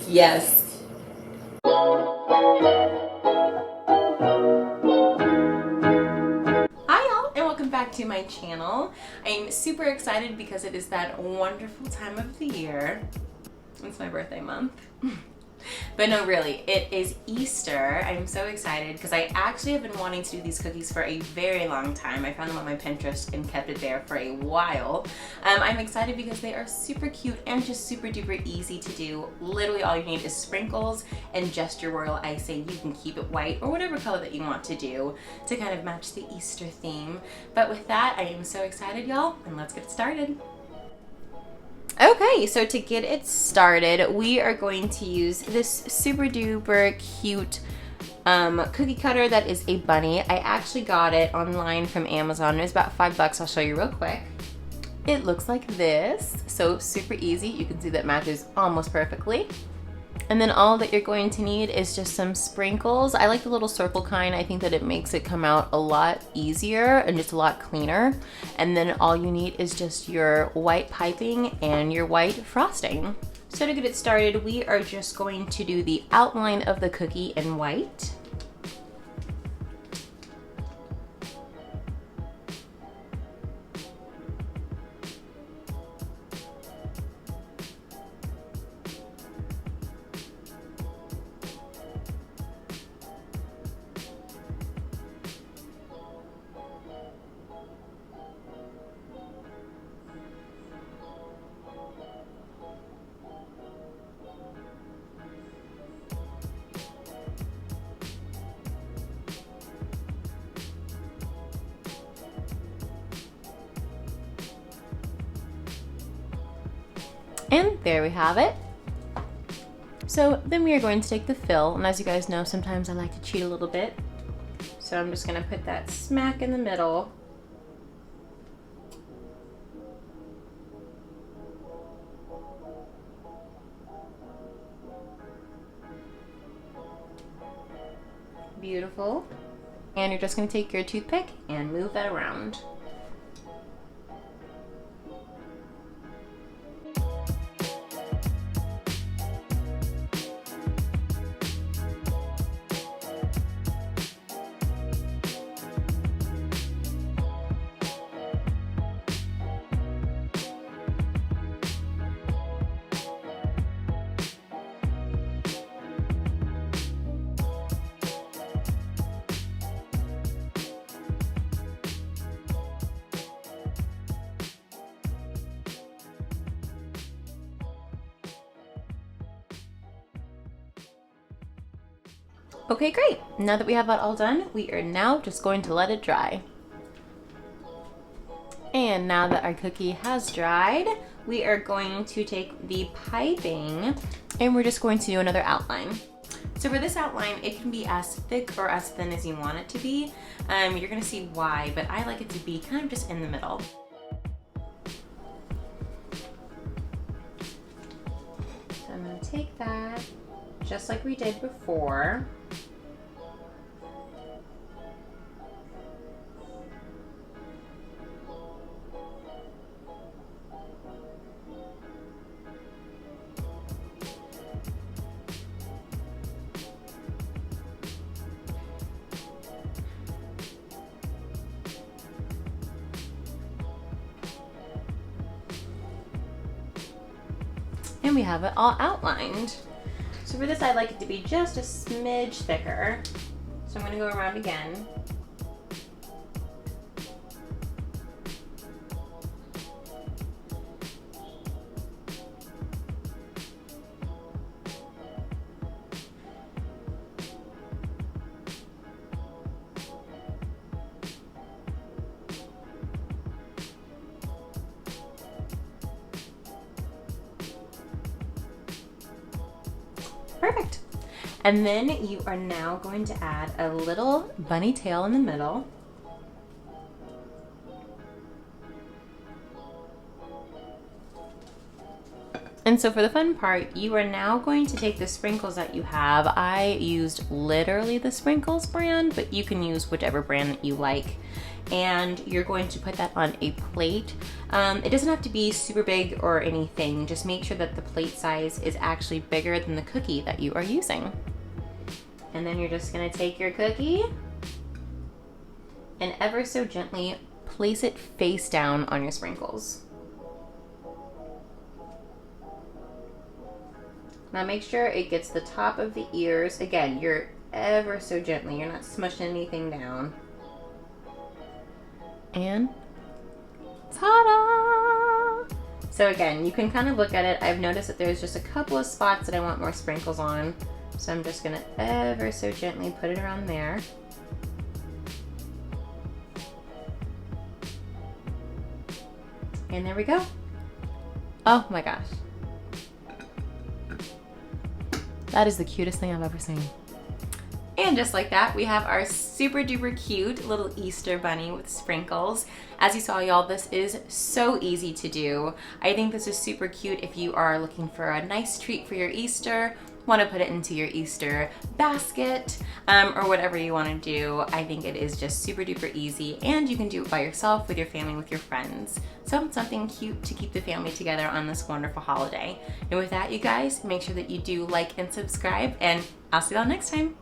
Yes. Back to my channel. I'm super excited because it is that wonderful time of the year. It's my birthday month. But no, really, it is Easter. I'm so excited because I actually have been wanting to do these cookies for a very long time. I found them on my Pinterest and kept it there for a while. I'm excited because they are super cute and just super duper easy to do. Literally all you need is sprinkles and just your royal icing. You can keep it white or whatever color that you want to do to kind of match the Easter theme. But with that, I am so excited, y'all, and let's get started. Okay, so to get it started, we are going to use this super duper cute cookie cutter that is a bunny. I actually got it online from Amazon. It was about $5. I'll show you real quick. It looks like this, so super easy. You can see that matches almost perfectly. And then all that you're going to need is just some sprinkles. I like the little circle kind. I think that it makes it come out a lot easier and just a lot cleaner. And then all you need is just your white piping and your white frosting. So to get it started, we are just going to do the outline of the cookie in white. And there we have it. So then we are going to take the fill, and as you guys know, sometimes I like to cheat a little bit. So I'm just gonna put that smack in the middle. Beautiful. And you're just gonna take your toothpick and move that around. Okay, great. Now that we have that all done, we are now just going to let it dry. And now that our cookie has dried, we are going to take the piping and we're just going to do another outline. So for this outline, it can be as thick or as thin as you want it to be. You're gonna see why, but I like it to be kind of just in the middle. So I'm gonna take that just like we did before. And we have it all outlined. So for this, I like it to be just a smidge thicker. So I'm gonna go around again. Perfect. And then you are now going to add a little bunny tail in the middle. And so for the fun part, you are now going to take the sprinkles that you have. I used literally the Sprinkles brand, but you can use whichever brand that you like. and you're going to put that on a plate. It doesn't have to be super big or anything. Just make sure that the plate size is actually bigger than the cookie that you are using. And then you're just gonna take your cookie and ever so gently place it face down on your sprinkles. Now make sure it gets the top of the ears. Again, you're ever so gently, you're not smushing anything down. And ta-da! So again, you can kind of look at it. I've noticed that there's just a couple of spots that I want more sprinkles on. So I'm just gonna ever so gently put it around there. And there we go. Oh my gosh. That is the cutest thing I've ever seen. And just like that, we have our super duper cute little Easter bunny with sprinkles. As you saw, y'all, this is so easy to do. I think this is super cute if you are looking for a nice treat for your Easter, want to put it into your Easter basket, or whatever you want to do. I think it is just super duper easy, and you can do it by yourself, with your family, with your friends. So something cute to keep the family together on this wonderful holiday. And with that, you guys, make sure that you do like and subscribe, and I'll see y'all next time.